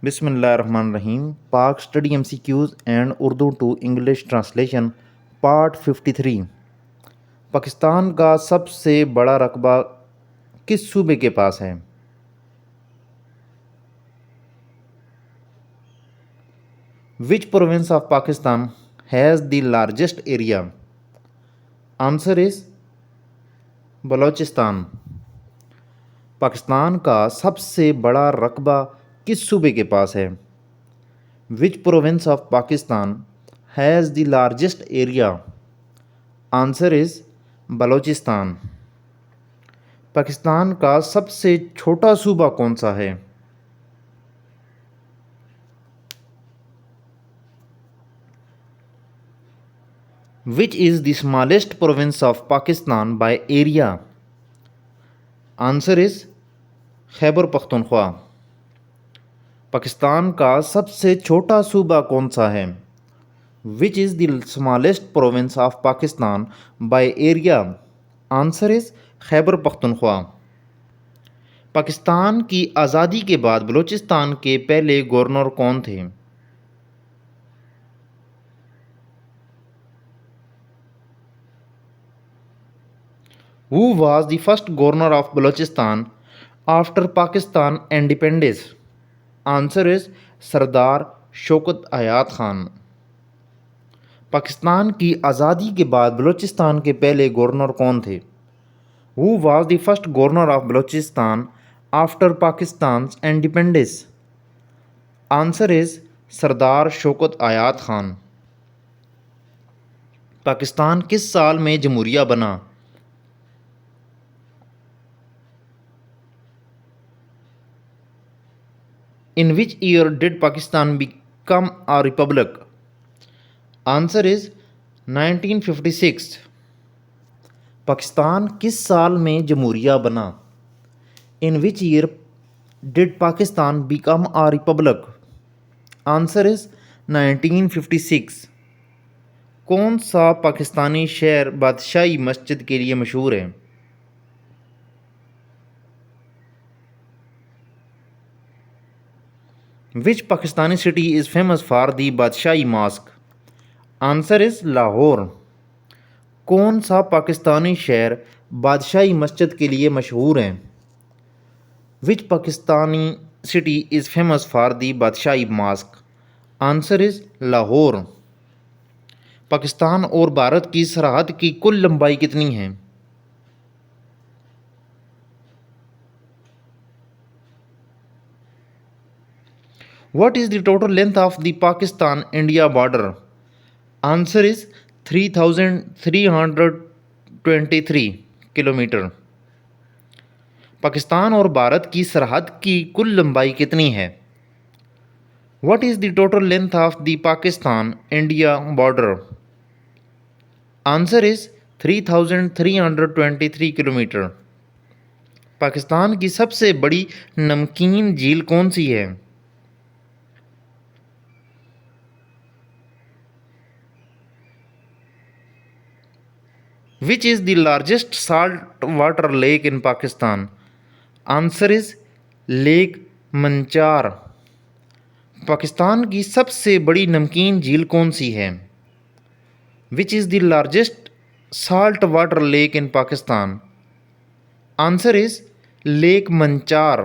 बिस्मिल्लाहिर्रहमानिर्रहीम। Pak study MCQs and Urdu to English translation part 53। Pakistan का सबसे बड़ा रकबा किस सूबे के पास है? Which province of Pakistan has the largest area? Answer is Balochistan. Pakistan का सबसे बड़ा रकबा किस सूबे के पास है? Which province of Pakistan has the largest area? Answer is Balochistan. Pakistan का सबसे छोटा सूबा कौन सा है? Which is the smallest province of Pakistan by area? Answer is Khyber Pakhtunkhwa. Pakistan का सबसे छोटा सूबा कौन सा है? Which is the smallest province of Pakistan by area? Answer is Khyber Pakhtunkhwa. Pakistan की आज़ादी के बाद बलूचिस्तान के पहले गवर्नर कौन थे? Who was the first governor of Balochistan after Pakistan independence? Answer is सरदार शौकत हयात खान। पाकिस्तान की आज़ादी के बाद बलूचिस्तान के पहले गवर्नर कौन थे? Who was the first governor of Balochistan after Pakistan's independence? Answer is सरदार शौकत हयात खान। पाकिस्तान किस साल में जमहूरिया बना? In which year did Pakistan become a republic? Answer is 1956। Pakistan किस साल में जमहूरिया बना? In which year did Pakistan become a republic? Answer is 1956। कौन सा पाकिस्तानी शहर बादशाही मस्जिद के लिए मशहूर है? Which Pakistani city is famous for the Badshahi mosque? Answer is Lahore. कौन सा पाकिस्तानी शहर बादशाही मस्जिद के लिए मशहूर है? Which Pakistani city is famous for the Badshahi mosque? Answer is Lahore. Pakistan और भारत की सरहद की कुल लंबाई कितनी है? What is the total length of the Pakistan India border? Answer is 3323 kilometre. Pakistan और भारत की सरहद की कुल लंबाई कितनी है? What is the total length of the Pakistan India border? Answer is 3323 kilometre. Pakistan की सबसे बड़ी नमकीन झील कौन सी है? Which is the largest salt water lake in Pakistan? Answer is lake Manchar. Pakistan की सबसे बड़ी नमकीन झील कौन सी है? Which is the largest salt water lake in Pakistan? Answer is lake Manchar.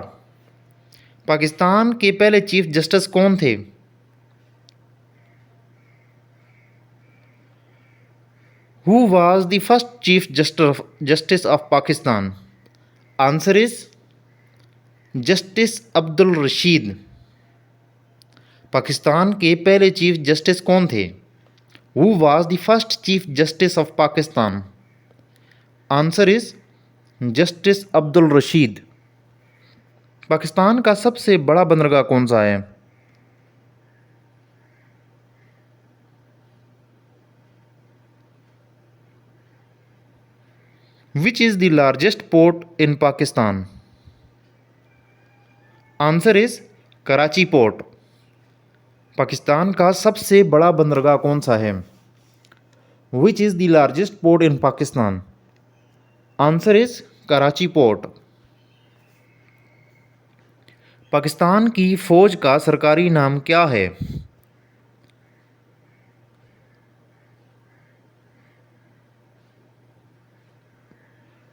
Pakistan के पहले चीफ जस्टिस कौन थे? Who was the first chief justice of Pakistan? Answer is justice Abdul Rashid. Pakistan के पहले चीफ जस्टिस कौन थे? Who was the first chief justice of Pakistan? Answer is justice Abdul Rashid. Pakistan का सबसे बड़ा बंदरगाह कौन सा है? Which is the largest port in Pakistan? Answer is Karachi port. Pakistan का सबसे बड़ा बंदरगाह कौन सा है? Which is the largest port in Pakistan? Answer is Karachi port. Pakistan की फ़ौज का सरकारी नाम क्या है?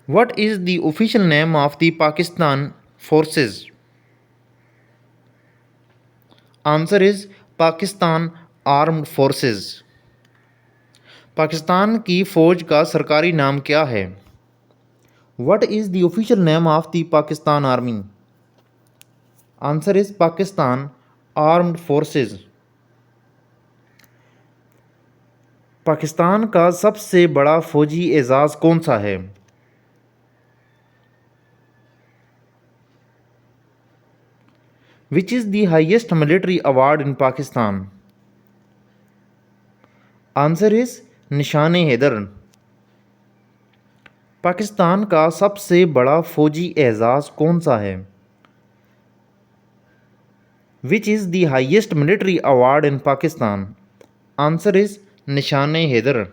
What is the official name of the Pakistan forces? Answer is Pakistan armed forces. Pakistan की फ़ौज का सरकारी नाम क्या है? What is the official name of the Pakistan Army? Answer is Pakistan armed forces. Pakistan का सबसे बड़ा फौजी एजाज़ कौन सा है? Which is the highest military award in Pakistan? Answer is निशान हैदर। पाकिस्तान का सबसे बड़ा फौजी एजाज़ कौन सा है? Which is the highest military award in Pakistan? Answer is निशान हैदर।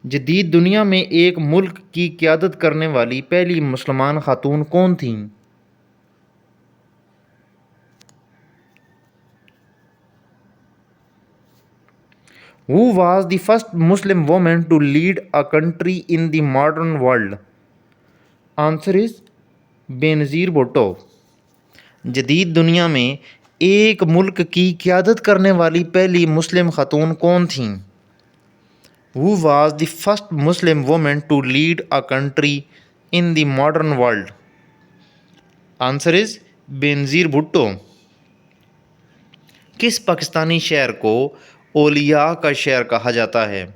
जदीद दुनिया में एक मुल्क की क़यादत करने वाली पहली मुसलमान खातून कौन थीं? Who was the first Muslim woman to lead a country in the modern world? Answer is Benazir Bhutto. जदीद दुनिया में एक मुल्क की क़यादत करने वाली पहली मुस्लिम खातून कौन थीं? Who was the first Muslim woman to lead a country in the modern world? Answer is Benazir Bhutto. किस पाकिस्तानी शहर को औलिया का शहर कहा जाता है?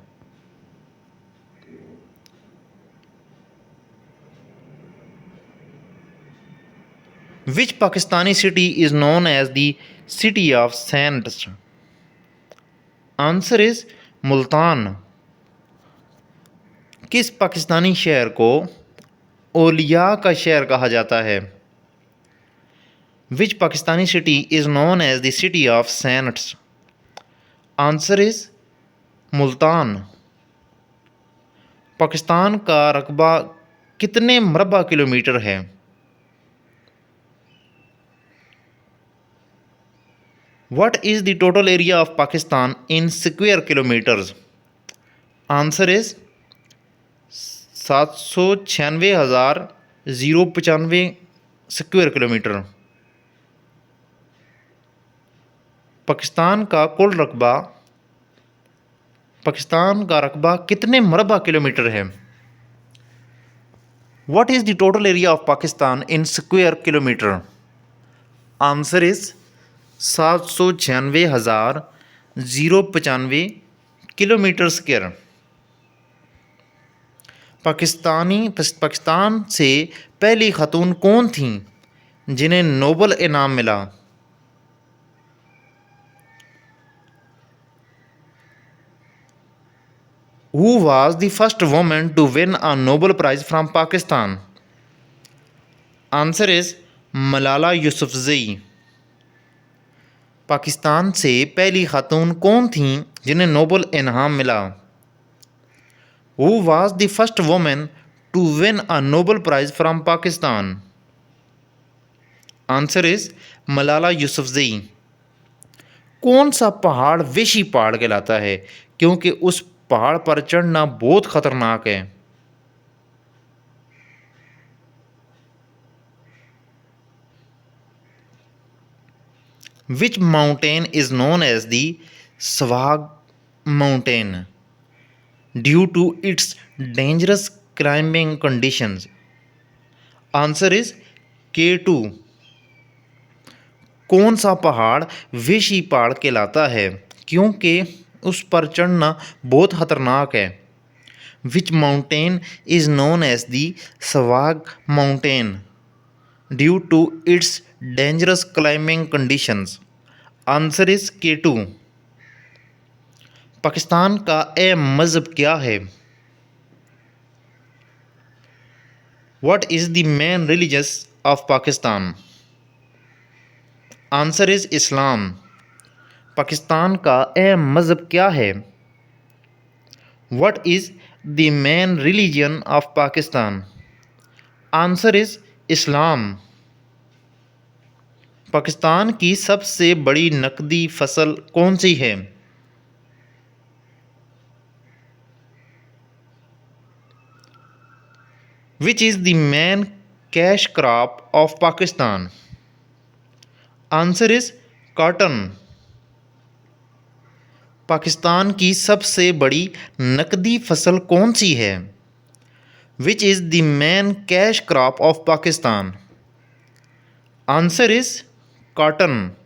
Which Pakistani city is known as the City of Saints? Answer is Multan. किस पाकिस्तानी शहर को औलिया का शहर कहा जाता है? Which Pakistani city is known as the City of Saints? Answer is Multan. Pakistan का रकबा कितने मरबा किलोमीटर है? What is the total area of Pakistan in square kilometers? Answer is 796,095 square kilometre. Pakistan का रकबा कितने मरबा किलोमीटर है? What is the total area of Pakistan in square kilometer? Answer is 796,095 kilometre square. Pakistan से पहली खातून कौन थीं जिन्हें नोबल इनाम मिला? Who was the first woman to win a Nobel Prize from Pakistan? Answer is Malala Yousafzai. Pakistan से पहली खातून कौन थीं जिन्हें नोबल इनाम मिला? Who was the first woman to win a Nobel Prize from Pakistan? Answer is Malala Yousafzai. कौन सा पहाड़ वेशी पहाड़ कहलाता है क्योंकि उस पहाड़ पर चढ़ना बहुत ख़तरनाक है? Which mountain is known as the Swag Mountain due to its dangerous climbing conditions? Answer is K2। कौन सा पहाड़ वेशी पहाड़ कहलाता है क्योंकि उस पर चढ़ना बहुत ख़तरनाक है? Which mountain is known as the Swag Mountain due to its dangerous climbing conditions? Answer is K2। Pakistan का अहम मज़हब क्या है? What is the main religion of Pakistan? Answer is इस्लाम। पाकिस्तान का अहम मज़हब क्या है? What is the main religion of Pakistan? Answer is इस्लाम। पाकिस्तान की सबसे बड़ी नकदी फसल कौन सी है? Which is the main cash crop of Pakistan? Answer is cotton. Pakistan की सबसे बड़ी नकदी फसल कौन सी है? Which is the main cash crop of Pakistan? Answer is cotton.